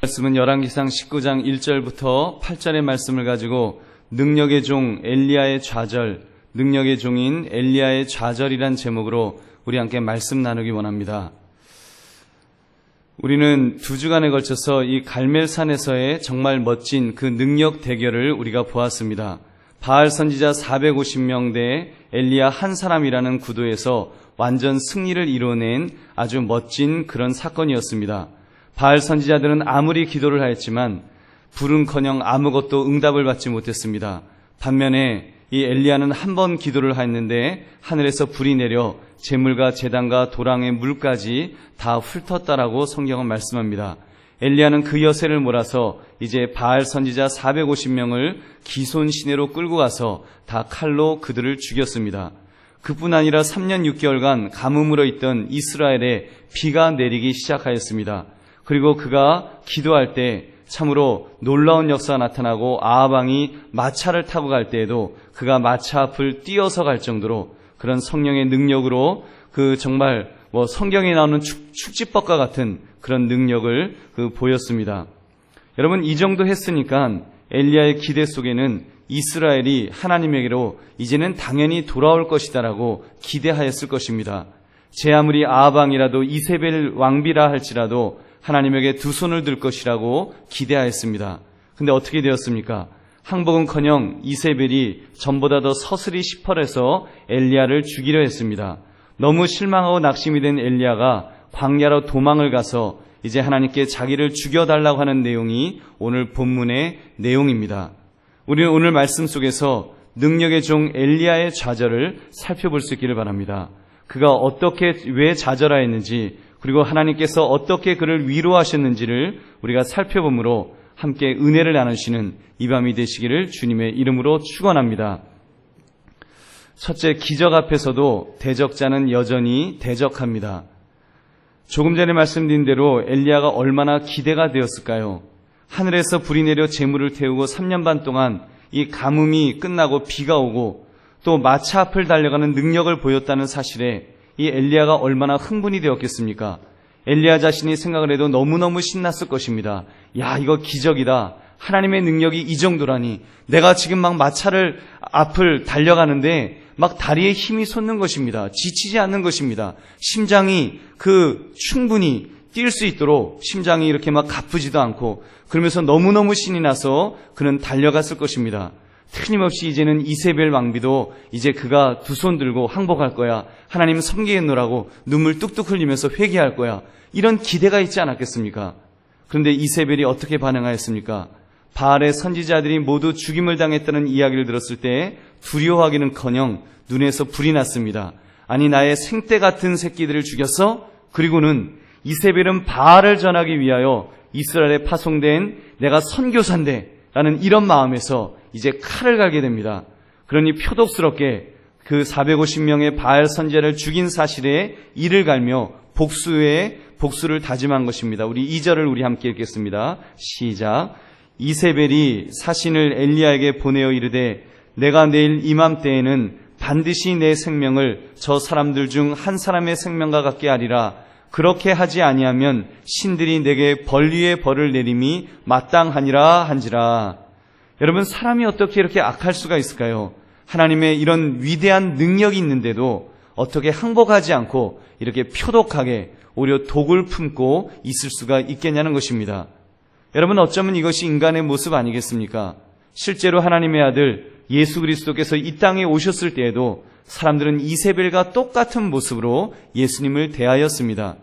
말씀은 열왕기상 19장 1절부터 8절의 말씀을 가지고 능력의 종 엘리야의 좌절, 능력의 종인 엘리야의 좌절이란 제목으로 우리 함께 말씀 나누기 원합니다. 우리는 2주간에 걸쳐서 이 갈멜산에서의 정말 멋진 그 능력 대결을 우리가 보았습니다. 바알 선지자 450명 대 엘리야 한 사람이라는 구도에서 완전 승리를 이뤄낸 아주 멋진 그런 사건이었습니다. 바알 선지자들은 아무리 기도를 하였지만 불은커녕 아무것도 응답을 받지 못했습니다. 반면에 이 엘리야는 한 번 기도를 하였는데 하늘에서 불이 내려 제물과 제단과 도랑의 물까지 다 훑었다라고 성경은 말씀합니다. 엘리야는 그 여세를 몰아서 이제 바알 선지자 450명을 기손 시내로 끌고 가서 다 칼로 그들을 죽였습니다. 그뿐 아니라 3년 6개월간 가뭄으로 있던 이스라엘에 비가 내리기 시작하였습니다. 그리고 그가 기도할 때 참으로 놀라운 역사가 나타나고 아합 왕이 마차를 타고 갈 때에도 그가 마차 앞을 뛰어서 갈 정도로 그런 성령의 능력으로 그 정말 성경에 나오는 축지법과 같은 그런 능력을 보였습니다. 여러분, 이 정도 했으니까 엘리야의 기대 속에는 이스라엘이 하나님에게로 이제는 당연히 돌아올 것이다라고 기대하였을 것입니다. 제 아무리 아합 왕이라도 이세벨 왕비라 할지라도 하나님에게 두 손을 들 것이라고 기대하였습니다. 근데 어떻게 되었습니까? 항복은커녕 이세벨이 전보다 더 서슬이 시펄해서 엘리야를 죽이려 했습니다. 너무 실망하고 낙심이 된 엘리야가 광야로 도망을 가서 이제 하나님께 자기를 죽여달라고 하는 내용이 오늘 본문의 내용입니다. 우리는 오늘 말씀 속에서 능력의 종 엘리야의 좌절을 살펴볼 수 있기를 바랍니다. 그가 어떻게 왜 좌절하였는지 그리고 하나님께서 어떻게 그를 위로하셨는지를 우리가 살펴보므로 함께 은혜를 나누시는 이 밤이 되시기를 주님의 이름으로 축원합니다. 첫째, 기적 앞에서도 대적자는 여전히 대적합니다. 조금 전에 말씀드린 대로 엘리야가 얼마나 기대가 되었을까요? 하늘에서 불이 내려 재물을 태우고 3년 반 동안 이 가뭄이 끝나고 비가 오고 또 마차 앞을 달려가는 능력을 보였다는 사실에 이 엘리야가 얼마나 흥분이 되었겠습니까? 엘리야 자신이 생각을 해도 너무너무 신났을 것입니다. 야, 이거 기적이다. 하나님의 능력이 이 정도라니. 내가 지금 막 마차를 앞을 달려가는데 막 다리에 힘이 솟는 것입니다. 지치지 않는 것입니다. 심장이 충분히 뛸 수 있도록 심장이 이렇게 막 가쁘지도 않고 그러면서 너무너무 신이 나서 그는 달려갔을 것입니다. 틀림없이 이제는 이세벨 왕비도 이제 그가 두 손 들고 항복할 거야. 하나님 섬기겠노라고 눈물 뚝뚝 흘리면서 회개할 거야. 이런 기대가 있지 않았겠습니까? 그런데 이세벨이 어떻게 반응하였습니까? 바알의 선지자들이 모두 죽임을 당했다는 이야기를 들었을 때 두려워하기는커녕 눈에서 불이 났습니다. 아니, 나의 생떼 같은 새끼들을 죽였어? 그리고는 이세벨은 바알을 전하기 위하여 이스라엘에 파송된 내가 선교사인데 라는 이런 마음에서 이제 칼을 갈게 됩니다. 그러니 표독스럽게 그 450명의 바알 선지자를 죽인 사실에 이를 갈며 복수를 다짐한 것입니다. 우리 2절을 우리 함께 읽겠습니다. 시작. 이세벨이 사신을 엘리야에게 보내어 이르되 내가 내일 이맘때에는 반드시 내 생명을 저 사람들 중 한 사람의 생명과 같게 하리라. 그렇게 하지 아니하면 신들이 내게 벌 위에 벌을 내림이 마땅하니라 한지라. 여러분, 사람이 어떻게 이렇게 악할 수가 있을까요? 하나님의 이런 위대한 능력이 있는데도 어떻게 항복하지 않고 이렇게 표독하게 오히려 독을 품고 있을 수가 있겠냐는 것입니다. 여러분, 어쩌면 이것이 인간의 모습 아니겠습니까? 실제로 하나님의 아들 예수 그리스도께서 이 땅에 오셨을 때에도 사람들은 이세벨과 똑같은 모습으로 예수님을 대하였습니다.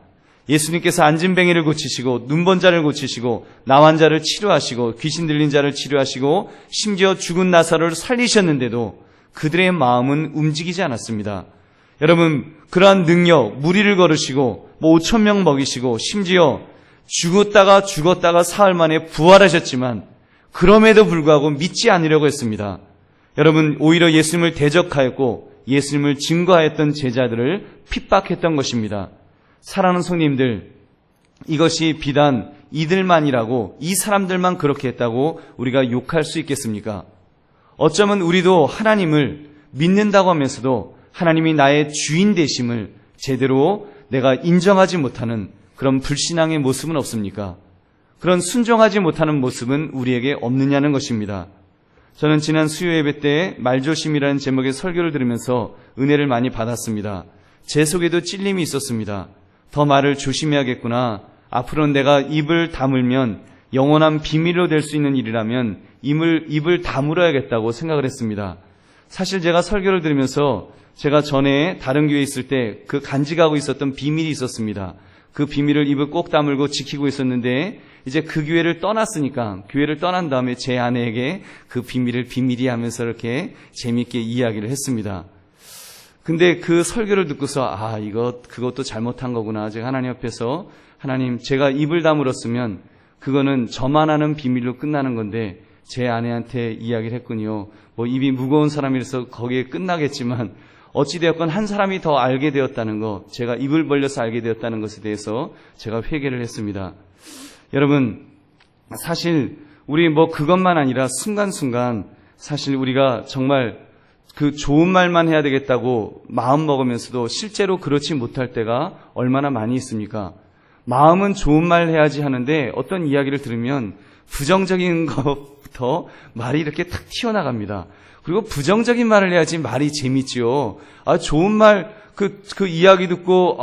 예수님께서 앉은뱅이를 고치시고 눈먼 자를 고치시고 나환 자를 치료하시고 귀신 들린 자를 치료하시고 심지어 죽은 나사로를 살리셨는데도 그들의 마음은 움직이지 않았습니다. 여러분, 그러한 능력, 무리를 걸으시고 5,000명 먹이시고 심지어 죽었다가 사흘 만에 부활하셨지만 그럼에도 불구하고 믿지 않으려고 했습니다. 여러분, 오히려 예수님을 대적하였고 예수님을 증거하였던 제자들을 핍박했던 것입니다. 사랑하는 성님들, 이것이 비단 이들만이라고, 이 사람들만 그렇게 했다고 우리가 욕할 수 있겠습니까? 어쩌면 우리도 하나님을 믿는다고 하면서도 하나님이 나의 주인 되심을 제대로 내가 인정하지 못하는 그런 불신앙의 모습은 없습니까? 그런 순종하지 못하는 모습은 우리에게 없느냐는 것입니다. 저는 지난 수요 예배 때 말조심이라는 제목의 설교를 들으면서 은혜를 많이 받았습니다. 제 속에도 찔림이 있었습니다. 더 말을 조심해야겠구나. 앞으로는 내가 입을 다물면 영원한 비밀로 될 수 있는 일이라면 입을 다물어야겠다고 생각을 했습니다. 사실 제가 설교를 들으면서 제가 전에 다른 교회에 있을 때 그 간직하고 있었던 비밀이 있었습니다. 그 비밀을 입을 꼭 다물고 지키고 있었는데 이제 그 교회를 떠났으니까 교회를 떠난 다음에 제 아내에게 그 비밀을 비밀이 하면서 이렇게 재미있게 이야기를 했습니다. 근데 그 설교를 듣고서 그것도 잘못한 거구나. 제가 하나님 앞에서 하나님 제가 입을 다물었으면 그거는 저만 아는 비밀로 끝나는 건데 제 아내한테 이야기를 했군요. 입이 무거운 사람이라서 거기에 끝나겠지만 어찌되었건 한 사람이 더 알게 되었다는 것, 제가 입을 벌려서 알게 되었다는 것에 대해서 제가 회개를 했습니다. 여러분, 사실 우리 그것만 아니라 순간순간 사실 우리가 정말 그 좋은 말만 해야 되겠다고 마음 먹으면서도 실제로 그렇지 못할 때가 얼마나 많이 있습니까? 마음은 좋은 말 해야지 하는데 어떤 이야기를 들으면 부정적인 것부터 말이 이렇게 탁 튀어나갑니다. 그리고 부정적인 말을 해야지 말이 재밌지요. 좋은 말, 그 이야기 듣고,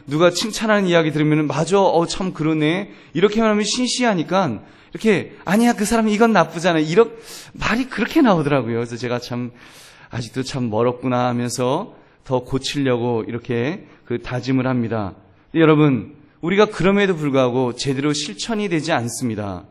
누가 칭찬하는 이야기 들으면, 맞아, 참 그러네. 이렇게 말하면 신시하니까, 이렇게, 아니야, 그 사람이 이건 나쁘잖아. 말이 그렇게 나오더라고요. 그래서 제가 아직도 참 멀었구나 하면서 더 고치려고 이렇게 다짐을 합니다. 여러분, 우리가 그럼에도 불구하고 제대로 실천이 되지 않습니다.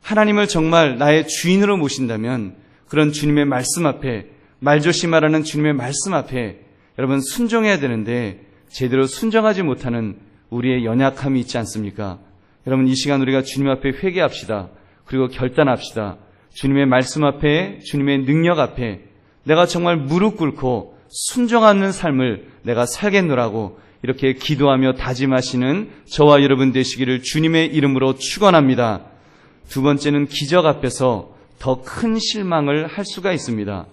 하나님을 정말 나의 주인으로 모신다면, 그런 주님의 말씀 앞에, 말조심하라는 주님의 말씀 앞에 여러분 순종해야 되는데 제대로 순종하지 못하는 우리의 연약함이 있지 않습니까? 여러분 이 시간 우리가 주님 앞에 회개합시다. 그리고 결단합시다. 주님의 말씀 앞에, 주님의 능력 앞에 내가 정말 무릎 꿇고 순종하는 삶을 내가 살겠노라고 이렇게 기도하며 다짐하시는 저와 여러분 되시기를 주님의 이름으로 축원합니다. 두 번째는 기적 앞에서 더 큰 실망을 할 수가 있습니다.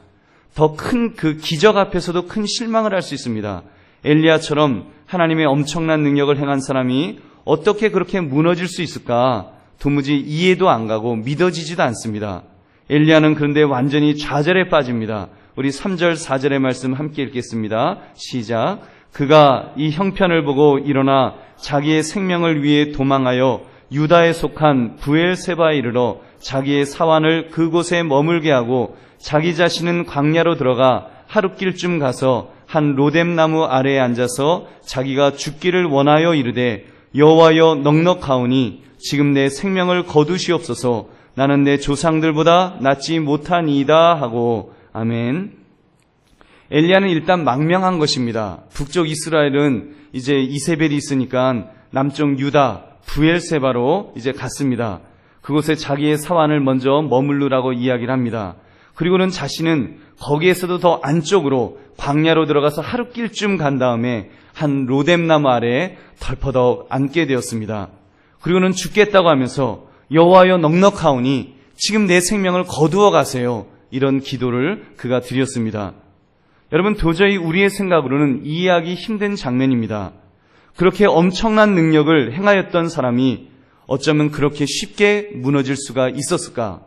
더 큰 그 기적 앞에서도 큰 실망을 할 수 있습니다. 엘리야처럼 하나님의 엄청난 능력을 행한 사람이 어떻게 그렇게 무너질 수 있을까? 도무지 이해도 안 가고 믿어지지도 않습니다. 엘리야는 그런데 완전히 좌절에 빠집니다. 우리 3절 4절의 말씀 함께 읽겠습니다. 시작. 그가 이 형편을 보고 일어나 자기의 생명을 위해 도망하여 유다에 속한 부엘세바에 이르러 자기의 사환을 그곳에 머물게 하고 자기 자신은 광야로 들어가 하룻길쯤 가서 한 로뎀나무 아래에 앉아서 자기가 죽기를 원하여 이르되 여호와여 넉넉하오니 지금 내 생명을 거두시옵소서. 나는 내 조상들보다 낫지 못하니이다 하고. 아멘. 엘리야는 일단 망명한 것입니다. 북쪽 이스라엘은 이제 이세벨이 있으니까 남쪽 유다 부엘세바로 이제 갔습니다. 그곳에 자기의 사환을 먼저 머물르라고 이야기를 합니다. 그리고는 자신은 거기에서도 더 안쪽으로 광야로 들어가서 하룻길쯤 간 다음에 한 로뎀나무 아래에 덜퍼덕 앉게 되었습니다. 그리고는 죽겠다고 하면서 여호와여 넉넉하오니 지금 내 생명을 거두어 가세요. 이런 기도를 그가 드렸습니다. 여러분 도저히 우리의 생각으로는 이해하기 힘든 장면입니다. 그렇게 엄청난 능력을 행하였던 사람이 어쩌면 그렇게 쉽게 무너질 수가 있었을까?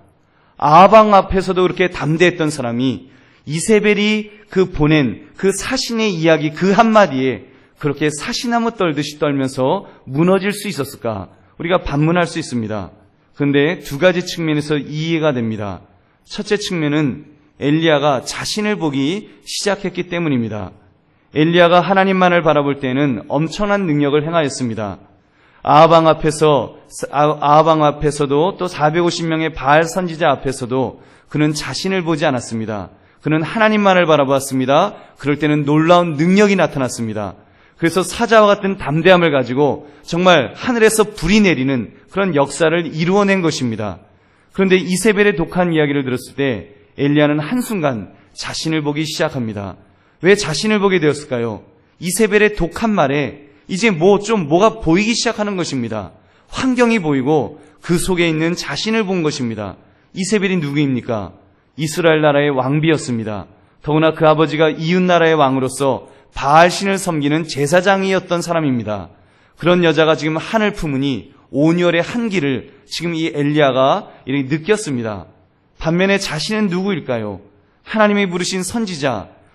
아방 앞에서도 그렇게 담대했던 사람이 이세벨이 보낸 그 사신의 이야기 그 한마디에 그렇게 사시나무 떨듯이 떨면서 무너질 수 있었을까? 우리가 반문할 수 있습니다. 그런데 두 가지 측면에서 이해가 됩니다. 첫째 측면은 엘리야가 자신을 보기 시작했기 때문입니다. 엘리야가 하나님만을 바라볼 때는 엄청난 능력을 행하였습니다. 아방 앞에서도 또 450명의 바알 선지자 앞에서도 그는 자신을 보지 않았습니다. 그는 하나님만을 바라보았습니다. 그럴 때는 놀라운 능력이 나타났습니다. 그래서 사자와 같은 담대함을 가지고 정말 하늘에서 불이 내리는 그런 역사를 이루어낸 것입니다. 그런데 이세벨의 독한 이야기를 들었을 때 엘리야는 한순간 자신을 보기 시작합니다. 왜 자신을 보게 되었을까요? 이세벨의 독한 말에 이제 뭐가 보이기 시작하는 것입니다. 환경이 보이고 그 속에 있는 자신을 본 것입니다. 이세벨이 누구입니까? 이스라엘 나라의 왕비였습니다. 더구나 그 아버지가 이웃 나라의 왕으로서 바알신을 섬기는 제사장이었던 사람입니다. 그런 여자가 지금 한을 품으니 온열의 한기를 지금 이 엘리야가 이렇게 느꼈습니다. 반면에 자신은 누구일까요? 하나님이 부르신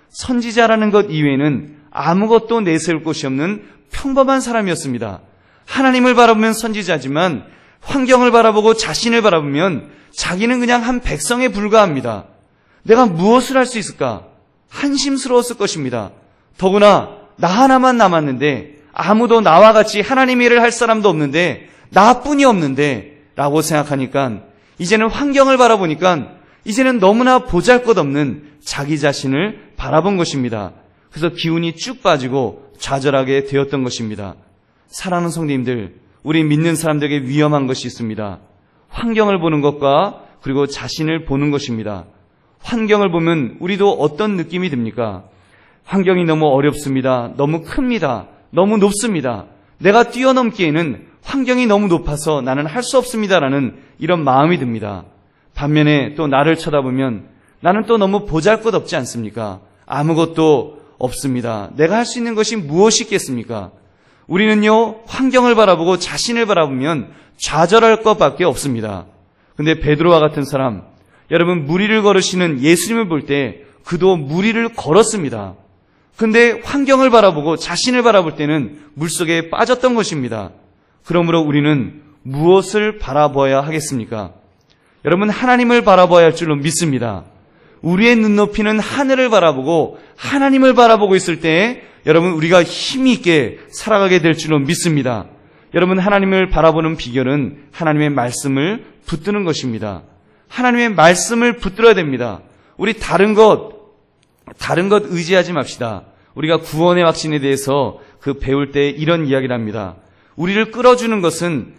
선지자라는 것 이외에는 아무것도 내세울 곳이 없는 평범한 사람이었습니다. 하나님을 바라보면 선지자지만 환경을 바라보고 자신을 바라보면 자기는 그냥 한 백성에 불과합니다. 내가 무엇을 할 수 있을까? 한심스러웠을 것입니다. 더구나 나 하나만 남았는데 아무도 나와 같이 하나님 일을 할 사람도 없는데 나뿐이 없는데 라고 생각하니까 이제는 환경을 바라보니까 이제는 너무나 보잘것없는 자기 자신을 바라본 것입니다. 그래서 기운이 쭉 빠지고 좌절하게 되었던 것입니다. 사랑하는 성도님들, 우리 믿는 사람들에게 위험한 것이 있습니다. 환경을 보는 것과 그리고 자신을 보는 것입니다. 환경을 보면 우리도 어떤 느낌이 듭니까? 환경이 너무 어렵습니다. 너무 큽니다. 너무 높습니다. 내가 뛰어넘기에는 환경이 너무 높아서 나는 할 수 없습니다라는 이런 마음이 듭니다. 반면에 또 나를 쳐다보면 나는 또 너무 보잘것없지 않습니까? 아무것도 없습니다. 내가 할 수 있는 것이 무엇이 있겠습니까? 우리는요, 환경을 바라보고 자신을 바라보면 좌절할 것밖에 없습니다. 근데 베드로와 같은 사람, 여러분 무리를 걸으시는 예수님을 볼 때 그도 무리를 걸었습니다. 근데 환경을 바라보고 자신을 바라볼 때는 물속에 빠졌던 것입니다. 그러므로 우리는 무엇을 바라봐야 하겠습니까? 여러분 하나님을 바라봐야 할 줄로 믿습니다. 우리의 눈높이는 하늘을 바라보고 하나님을 바라보고 있을 때 여러분 우리가 힘이 있게 살아가게 될 줄로 믿습니다. 여러분 하나님을 바라보는 비결은 하나님의 말씀을 붙드는 것입니다. 하나님의 말씀을 붙들어야 됩니다. 우리 다른 것 의지하지 맙시다. 우리가 구원의 확신에 대해서 배울 때 이런 이야기를 합니다. 우리를 끌어주는 것은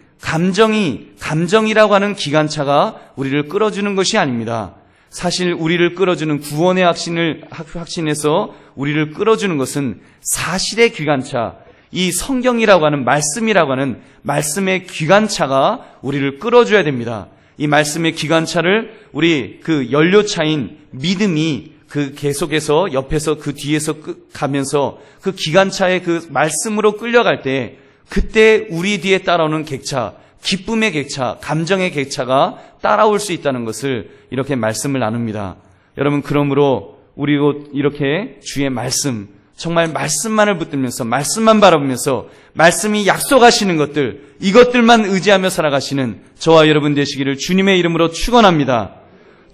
감정이라고 하는 기관차가 우리를 끌어주는 것이 아닙니다. 사실 우리를 끌어주는 구원의 확신에서 우리를 끌어주는 것은 사실의 기관차, 이 성경이라고 하는 말씀이라고 하는 말씀의 기관차가 우리를 끌어줘야 됩니다. 이 말씀의 기관차를 우리 연료차인 믿음이 계속해서 옆에서 뒤에서 가면서 기관차의 말씀으로 끌려갈 때 그때 우리 뒤에 따라오는 객차, 기쁨의 객차, 감정의 객차가 따라올 수 있다는 것을 이렇게 말씀을 나눕니다. 여러분 그러므로 우리도 이렇게 주의 말씀, 정말 말씀만을 붙들면서 말씀만 바라보면서 말씀이 약속하시는 것들, 이것들만 의지하며 살아가시는 저와 여러분 되시기를 주님의 이름으로 축원합니다.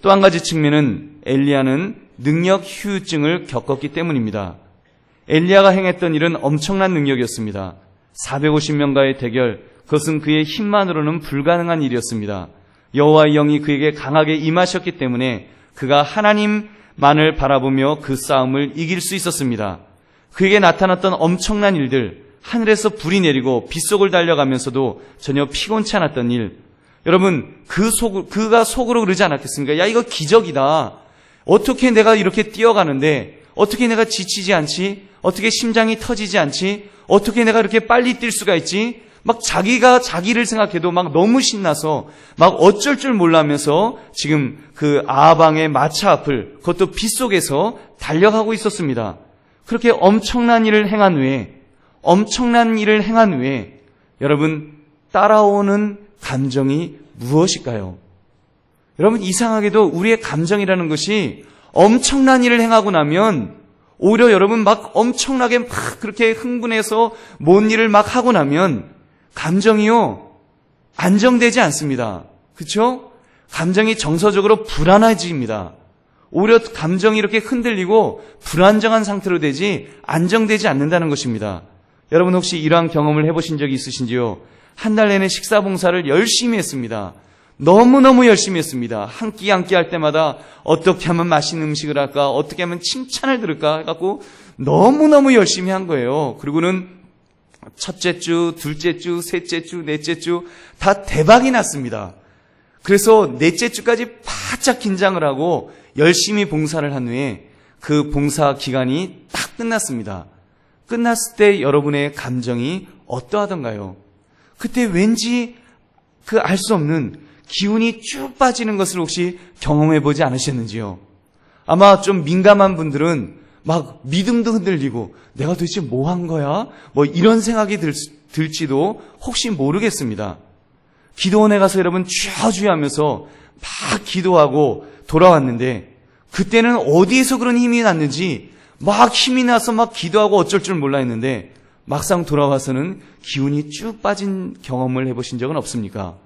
또 한 가지 측면은 엘리야는 능력 후유증을 겪었기 때문입니다. 엘리야가 행했던 일은 엄청난 능력이었습니다. 450명과의 대결, 그것은 그의 힘만으로는 불가능한 일이었습니다. 여호와의 영이 그에게 강하게 임하셨기 때문에 그가 하나님만을 바라보며 그 싸움을 이길 수 있었습니다. 그에게 나타났던 엄청난 일들, 하늘에서 불이 내리고 빗속을 달려가면서도 전혀 피곤치 않았던 일, 여러분 그가 속으로 그러지 않았겠습니까? 야, 이거 기적이다. 어떻게 내가 이렇게 뛰어가는데 어떻게 내가 지치지 않지? 어떻게 심장이 터지지 않지? 어떻게 내가 이렇게 빨리 뛸 수가 있지? 막 자기가 자기를 생각해도 막 너무 신나서 막 어쩔 줄 몰라면서 지금 아방의 마차 앞을, 그것도 빗속에서 달려가고 있었습니다. 그렇게 엄청난 일을 행한 후에 여러분 따라오는 감정이 무엇일까요? 여러분 이상하게도 우리의 감정이라는 것이 엄청난 일을 행하고 나면 오히려 여러분 막 엄청나게 막 그렇게 흥분해서 뭔 일을 막 하고 나면 감정이요 안정되지 않습니다. 그렇죠? 감정이 정서적으로 불안해집니다. 오히려 감정이 이렇게 흔들리고 불안정한 상태로 되지 안정되지 않는다는 것입니다. 여러분 혹시 이러한 경험을 해보신 적이 있으신지요? 한 달 내내 식사 봉사를 열심히 했습니다. 너무너무 열심히 했습니다. 한 끼 한 끼 할 때마다 어떻게 하면 맛있는 음식을 할까, 어떻게 하면 칭찬을 들을까 해갖고 너무너무 열심히 한 거예요. 그리고는 첫째 주, 둘째 주, 셋째 주, 넷째 주 다 대박이 났습니다. 그래서 넷째 주까지 바짝 긴장을 하고 열심히 봉사를 한 후에 그 봉사 기간이 딱 끝났습니다. 끝났을 때 여러분의 감정이 어떠하던가요? 그때 왠지 알 수 없는 기운이 쭉 빠지는 것을 혹시 경험해보지 않으셨는지요? 아마 좀 민감한 분들은 막 믿음도 흔들리고 내가 도대체 뭐 한 거야? 뭐 이런 생각이 들지도 혹시 모르겠습니다. 기도원에 가서 여러분 주여 하면서 막 기도하고 돌아왔는데 그때는 어디에서 그런 힘이 났는지 막 힘이 나서 막 기도하고 어쩔 줄 몰라 했는데 막상 돌아와서는 기운이 쭉 빠진 경험을 해보신 적은 없습니까?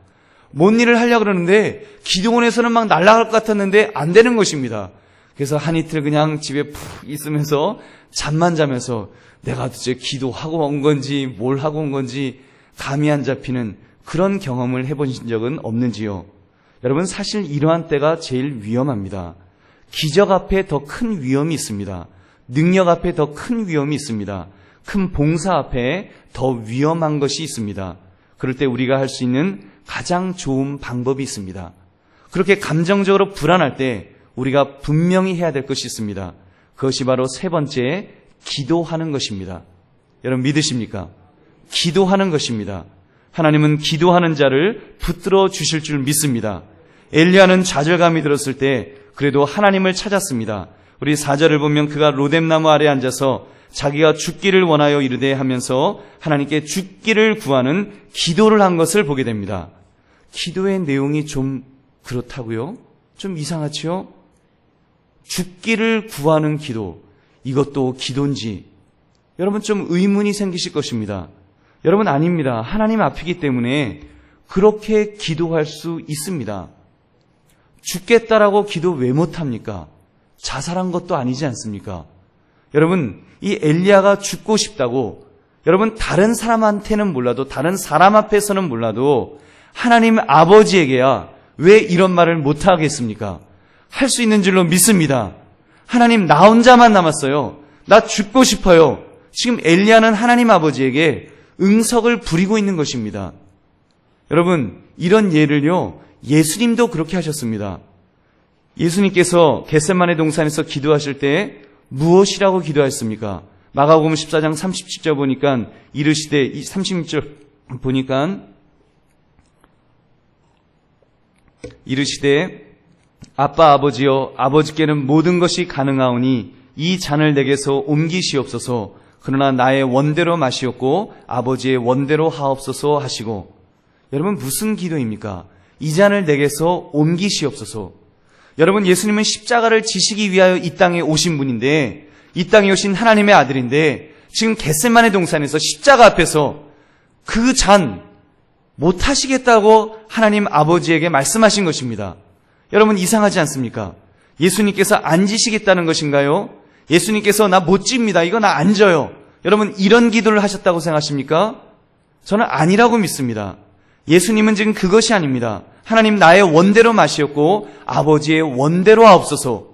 뭔 일을 하려고 그러는데 기도원에서는 막 날아갈 것 같았는데 안 되는 것입니다. 그래서 한 이틀 그냥 집에 푹 있으면서 잠만 자면서 내가 도대체 기도하고 온 건지 뭘 하고 온 건지 감이 안 잡히는 그런 경험을 해보신 적은 없는지요? 여러분, 사실 이러한 때가 제일 위험합니다. 기적 앞에 더 큰 위험이 있습니다. 능력 앞에 더 큰 위험이 있습니다. 큰 봉사 앞에 더 위험한 것이 있습니다. 그럴 때 우리가 할 수 있는 가장 좋은 방법이 있습니다. 그렇게 감정적으로 불안할 때 우리가 분명히 해야 될 것이 있습니다. 그것이 바로 세 번째, 기도하는 것입니다. 여러분 믿으십니까? 기도하는 것입니다. 하나님은 기도하는 자를 붙들어 주실 줄 믿습니다. 엘리야는 좌절감이 들었을 때 그래도 하나님을 찾았습니다. 우리 4절을 보면 그가 로뎀나무 아래 앉아서 자기가 죽기를 원하여 이르되 하면서 하나님께 죽기를 구하는 기도를 한 것을 보게 됩니다. 기도의 내용이 좀 그렇다고요? 좀 이상하지요? 죽기를 구하는 기도, 이것도 기도인지 여러분 좀 의문이 생기실 것입니다. 여러분 아닙니다. 하나님 앞이기 때문에 그렇게 기도할 수 있습니다. 죽겠다라고 기도 왜 못합니까? 자살한 것도 아니지 않습니까? 여러분, 이 엘리야가 죽고 싶다고 여러분 다른 사람한테는 몰라도 다른 사람 앞에서는 몰라도 하나님 아버지에게야 왜 이런 말을 못하겠습니까? 할 수 있는 줄로 믿습니다. 하나님 나 혼자만 남았어요. 나 죽고 싶어요. 지금 엘리야는 하나님 아버지에게 응석을 부리고 있는 것입니다. 여러분 이런 예를요 예수님도 그렇게 하셨습니다. 예수님께서 겟세마네 동산에서 기도하실 때 무엇이라고 기도하셨습니까? 마가복음 14장 37절 보니까 이르시되 36절 보니까 이르시되 아빠 아버지여 아버지께는 모든 것이 가능하오니 이 잔을 내게서 옮기시옵소서. 그러나 나의 원대로 마시옵고 아버지의 원대로 하옵소서 하시고. 여러분 무슨 기도입니까? 이 잔을 내게서 옮기시옵소서. 여러분 예수님은 십자가를 지시기 위하여 이 땅에 오신 분인데 이 땅에 오신 하나님의 아들인데 지금 겟세마네 동산에서 십자가 앞에서 그 잔 못하시겠다고 하나님 아버지에게 말씀하신 것입니다. 여러분 이상하지 않습니까? 예수님께서 앉으시겠다는 것인가요? 예수님께서 나 못 집니다. 이거 나 앉아요. 여러분 이런 기도를 하셨다고 생각하십니까? 저는 아니라고 믿습니다. 예수님은 지금 그것이 아닙니다. 하나님 나의 원대로 마시옵고 아버지의 원대로 하옵소서.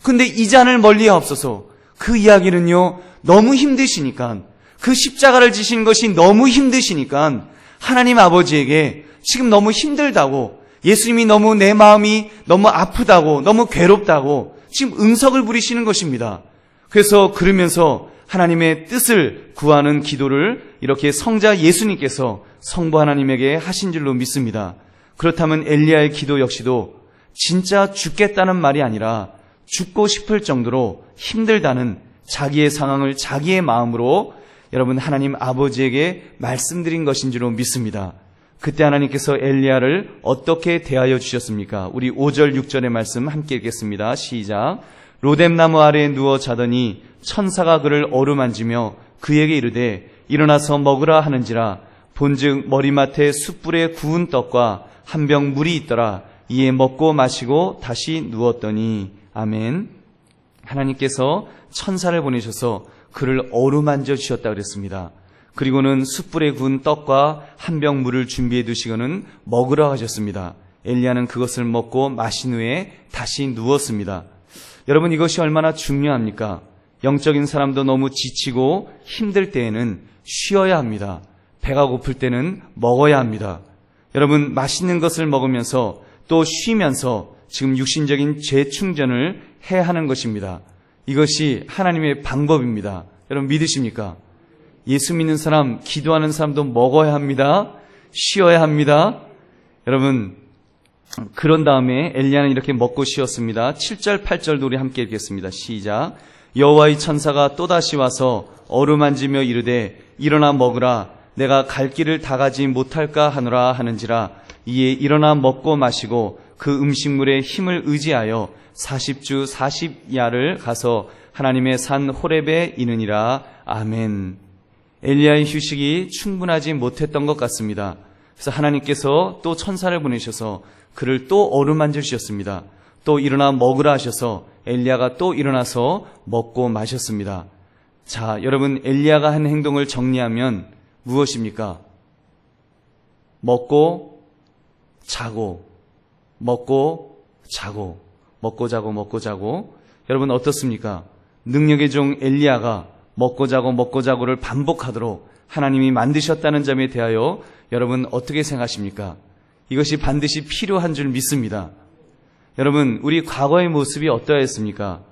근데 이 잔을 멀리 하옵소서. 그 이야기는요 너무 힘드시니까 그 십자가를 지신 것이 너무 힘드시니까 하나님 아버지에게 지금 너무 힘들다고 예수님이 너무 내 마음이 너무 아프다고 너무 괴롭다고 지금 응석을 부리시는 것입니다. 그래서 그러면서 하나님의 뜻을 구하는 기도를 이렇게 성자 예수님께서 성부 하나님에게 하신 줄로 믿습니다. 그렇다면 엘리야의 기도 역시도 진짜 죽겠다는 말이 아니라 죽고 싶을 정도로 힘들다는 자기의 상황을 자기의 마음으로 여러분 하나님 아버지에게 말씀드린 것인 줄로 믿습니다. 그때 하나님께서 엘리야를 어떻게 대하여 주셨습니까? 우리 5절 6절의 말씀 함께 읽겠습니다. 시작. 로뎀나무 아래에 누워 자더니 천사가 그를 어루만지며 그에게 이르되 일어나서 먹으라 하는지라. 본즉 머리맡에 숯불에 구운 떡과 한 병 물이 있더라. 이에 먹고 마시고 다시 누웠더니. 아멘. 하나님께서 천사를 보내셔서 그를 어루만져 주셨다 그랬습니다. 그리고는 숯불에 구운 떡과 한 병 물을 준비해 두시고는 먹으라 하셨습니다. 엘리야는 그것을 먹고 마신 후에 다시 누웠습니다. 여러분 이것이 얼마나 중요합니까? 영적인 사람도 너무 지치고 힘들 때에는 쉬어야 합니다. 배가 고플 때는 먹어야 합니다. 여러분 맛있는 것을 먹으면서 또 쉬면서 지금 육신적인 재충전을 해야 하는 것입니다. 이것이 하나님의 방법입니다. 여러분 믿으십니까? 예수 믿는 사람, 기도하는 사람도 먹어야 합니다. 쉬어야 합니다. 여러분 그런 다음에 엘리야는 이렇게 먹고 쉬었습니다. 7절 8절도 우리 함께 읽겠습니다. 시작. 여호와의 천사가 또다시 와서 어루만지며 이르되 일어나 먹으라. 내가 갈 길을 다 가지 못할까 하노라 하는지라. 이에 일어나 먹고 마시고 그 음식물의 힘을 의지하여 40주 40야를 가서 하나님의 산 호렙에 이르니라. 아멘. 엘리야의 휴식이 충분하지 못했던 것 같습니다. 그래서 하나님께서 또 천사를 보내셔서 그를 또 어루만져 주셨습니다. 또 일어나 먹으라 하셔서 엘리야가 또 일어나서 먹고 마셨습니다. 자, 여러분, 엘리야가 한 행동을 정리하면 무엇입니까? 먹고 자고, 먹고 자고, 먹고 자고, 먹고 자고. 여러분 어떻습니까? 능력의 종 엘리야가 먹고 자고를 반복하도록 하나님이 만드셨다는 점에 대하여 여러분 어떻게 생각하십니까? 이것이 반드시 필요한 줄 믿습니다. 여러분, 우리 과거의 모습이 어떠했습니까?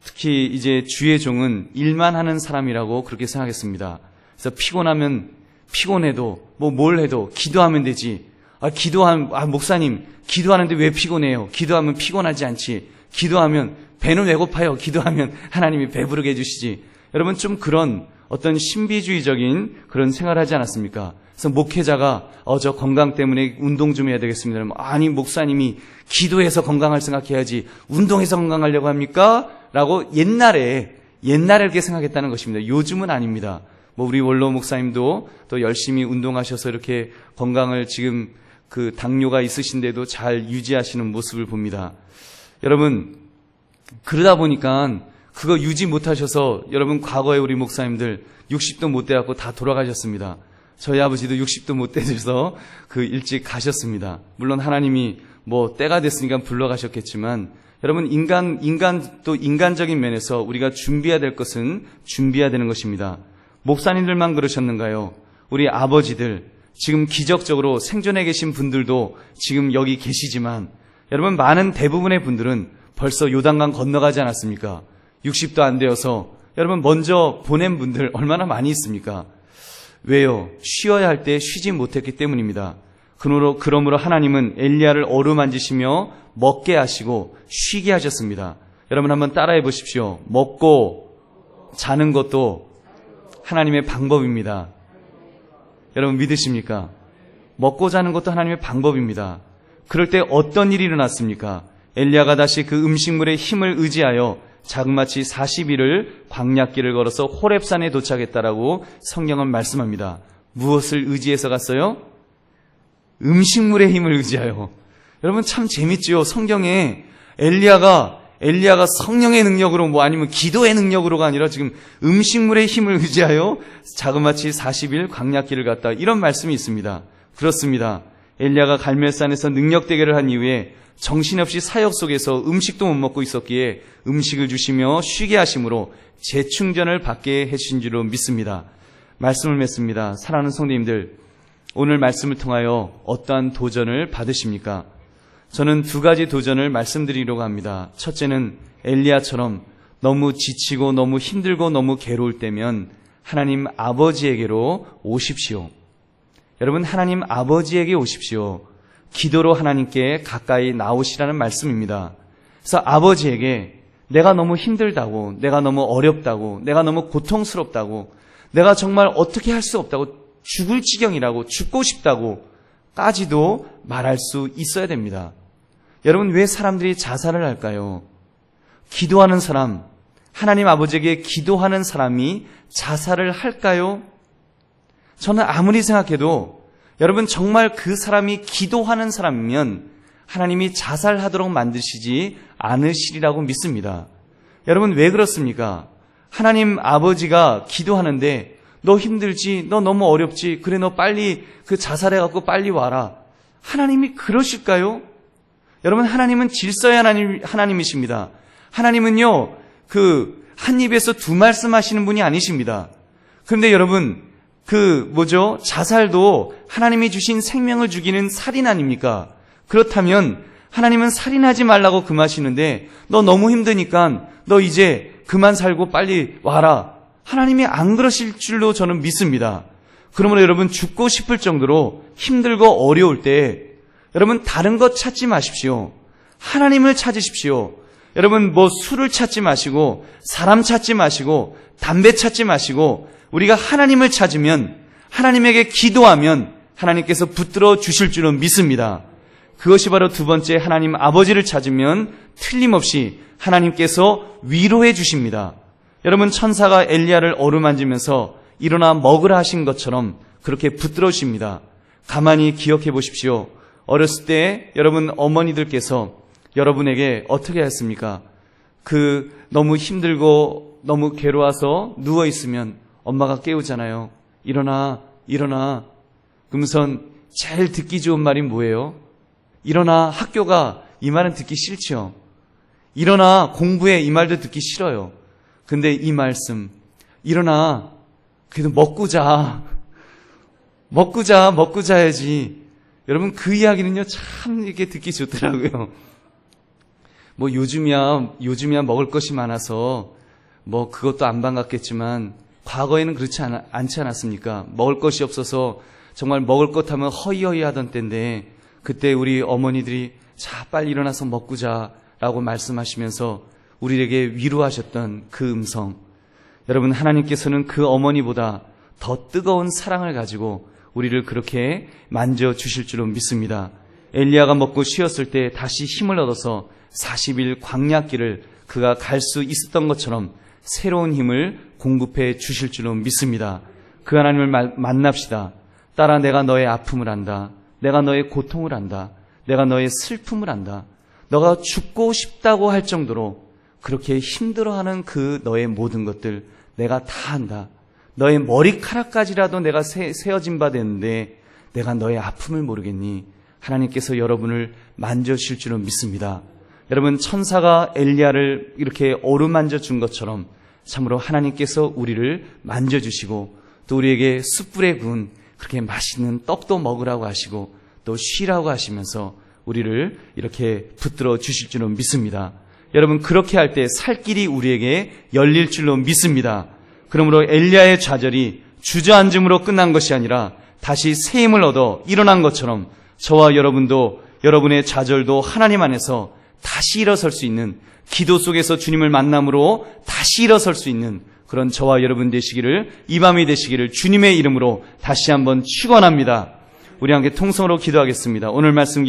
특히 이제 주의 종은 일만 하는 사람이라고 그렇게 생각했습니다. 그래서 피곤하면 피곤해도 뭘 해도 기도하면 되지. 목사님 기도하는데 왜 피곤해요? 기도하면 피곤하지 않지. 기도하면 배는 왜 고파요? 기도하면 하나님이 배부르게 해주시지. 여러분, 좀 그런 어떤 신비주의적인 그런 생활을 하지 않았습니까? 그래서 목회자가 저 건강 때문에 운동 좀 해야 되겠습니다. 아니, 목사님이 기도해서 건강할 생각해야지 운동해서 건강하려고 합니까? 라고 옛날에 이렇게 생각했다는 것입니다. 요즘은 아닙니다. 우리 원로 목사님도 또 열심히 운동하셔서 이렇게 건강을 지금 그 당뇨가 있으신데도 잘 유지하시는 모습을 봅니다. 여러분, 그러다 보니까 그거 유지 못하셔서 여러분 과거에 우리 목사님들 60도 못 돼갖고 다 돌아가셨습니다. 저희 아버지도 60도 못 되셔서 일찍 가셨습니다. 물론 하나님이 때가 됐으니까 불러가셨겠지만 여러분, 인간적인 면에서 우리가 준비해야 될 것은 준비해야 되는 것입니다. 목사님들만 그러셨는가요? 우리 아버지들, 지금 기적적으로 생존해 계신 분들도 지금 여기 계시지만 여러분, 많은 대부분의 분들은 벌써 요단강 건너가지 않았습니까? 60도 안 되어서 여러분 먼저 보낸 분들 얼마나 많이 있습니까? 왜요? 쉬어야 할 때 쉬지 못했기 때문입니다. 그러므로 하나님은 엘리야를 어루만지시며 먹게 하시고 쉬게 하셨습니다. 여러분 한번 따라해 보십시오. 먹고 자는 것도 하나님의 방법입니다. 여러분 믿으십니까? 먹고 자는 것도 하나님의 방법입니다. 그럴 때 어떤 일이 일어났습니까? 엘리야가 다시 그 음식물의 힘을 의지하여 자그마치 40일을 광야길을 걸어서 호렙산에 도착했다라고 성경은 말씀합니다. 무엇을 의지해서 갔어요? 음식물의 힘을 의지하여. 여러분 참 재밌죠? 성경에 엘리야가 성령의 능력으로 아니면 기도의 능력으로가 아니라 지금 음식물의 힘을 의지하여 자그마치 40일 광야길을 갔다, 이런 말씀이 있습니다. 그렇습니다. 엘리야가 갈멜산에서 능력 대결을 한 이후에 정신없이 사역 속에서 음식도 못 먹고 있었기에 음식을 주시며 쉬게 하심으로 재충전을 받게 해주신 줄로 믿습니다. 말씀을 맺습니다. 사랑하는 성도님들, 오늘 말씀을 통하여 어떠한 도전을 받으십니까? 저는 두 가지 도전을 말씀드리려고 합니다. 첫째는 엘리야처럼 너무 지치고 너무 힘들고 너무 괴로울 때면 하나님 아버지에게로 오십시오. 여러분, 하나님 아버지에게 오십시오. 기도로 하나님께 가까이 나오시라는 말씀입니다. 그래서 아버지에게 내가 너무 힘들다고, 내가 너무 어렵다고, 내가 너무 고통스럽다고, 내가 정말 어떻게 할 수 없다고, 죽을 지경이라고, 죽고 싶다고 까지도 말할 수 있어야 됩니다. 여러분, 왜 사람들이 자살을 할까요? 기도하는 사람, 하나님 아버지에게 기도하는 사람이 자살을 할까요? 저는 아무리 생각해도 여러분, 정말 그 사람이 기도하는 사람이면 하나님이 자살하도록 만드시지 않으시리라고 믿습니다. 여러분, 왜 그렇습니까? 하나님 아버지가 기도하는데 너 힘들지? 너 너무 어렵지? 그래, 너 빨리 자살해갖고 빨리 와라. 하나님이 그러실까요? 여러분, 하나님은 질서의 하나님이십니다. 하나님은요, 한 입에서 두 말씀 하시는 분이 아니십니다. 그런데 여러분, 자살도 하나님이 주신 생명을 죽이는 살인 아닙니까? 그렇다면 하나님은 살인하지 말라고 금하시는데 너 너무 힘드니까 너 이제 그만 살고 빨리 와라. 하나님이 안 그러실 줄로 저는 믿습니다. 그러므로 여러분, 죽고 싶을 정도로 힘들고 어려울 때 여러분, 다른 것 찾지 마십시오. 하나님을 찾으십시오. 여러분, 술을 찾지 마시고 사람 찾지 마시고 담배 찾지 마시고 우리가 하나님을 찾으면, 하나님에게 기도하면 하나님께서 붙들어 주실 줄은 믿습니다. 그것이 바로 두 번째, 하나님 아버지를 찾으면 틀림없이 하나님께서 위로해 주십니다. 여러분, 천사가 엘리야를 어루만지면서 일어나 먹으라 하신 것처럼 그렇게 붙들어 주십니다. 가만히 기억해 보십시오. 어렸을 때 여러분 어머니들께서 여러분에게 어떻게 했습니까? 너무 힘들고 너무 괴로워서 누워 있으면 엄마가 깨우잖아요. 일어나, 일어나. 그러면서 제일 듣기 좋은 말이 뭐예요? 일어나. 학교가, 이 말은 듣기 싫죠. 일어나. 공부해, 이 말도 듣기 싫어요. 근데 이 말씀, 일어나. 그래도 먹고 자. 먹고 자야지. 여러분, 그 이야기는요, 참 이렇게 듣기 좋더라고요. 뭐 요즘이야 먹을 것이 많아서 뭐 그것도 안 반갑겠지만 과거에는 그렇지 않지 않았습니까? 먹을 것이 없어서 정말 먹을 것 하면 허이허이 하던 때인데, 그때 우리 어머니들이 자, 빨리 일어나서 먹고 자라고 말씀하시면서 우리에게 위로하셨던 그 음성. 여러분, 하나님께서는 그 어머니보다 더 뜨거운 사랑을 가지고 우리를 그렇게 만져주실 줄로 믿습니다. 엘리야가 먹고 쉬었을 때 다시 힘을 얻어서 40일 광야길을 그가 갈 수 있었던 것처럼 새로운 힘을 공급해 주실 줄로 믿습니다. 그 하나님을 만납시다. 딸아, 내가 너의 아픔을 안다. 내가 너의 고통을 안다. 내가 너의 슬픔을 안다. 너가 죽고 싶다고 할 정도로 그렇게 힘들어하는 그 너의 모든 것들 내가 다 안다. 너의 머리카락까지라도 내가 세어진 바 됐는데 내가 너의 아픔을 모르겠니? 하나님께서 여러분을 만져주실 줄로 믿습니다. 여러분, 천사가 엘리야를 이렇게 어루만져 준 것처럼 참으로 하나님께서 우리를 만져주시고 또 우리에게 숯불에 구운 그렇게 맛있는 떡도 먹으라고 하시고 또 쉬라고 하시면서 우리를 이렇게 붙들어 주실 줄로 믿습니다. 여러분, 그렇게 할 때 살 길이 우리에게 열릴 줄로 믿습니다. 그러므로 엘리야의 좌절이 주저앉음으로 끝난 것이 아니라 다시 새 힘을 얻어 일어난 것처럼 저와 여러분도 여러분의 좌절도 하나님 안에서 다시 일어설 수 있는, 기도 속에서 주님을 만남으로 다시 일어설 수 있는 그런 저와 여러분 되시기를, 이 밤이 되시기를 주님의 이름으로 다시 한번 축원합니다. 우리 함께 통성으로 기도하겠습니다. 오늘 말씀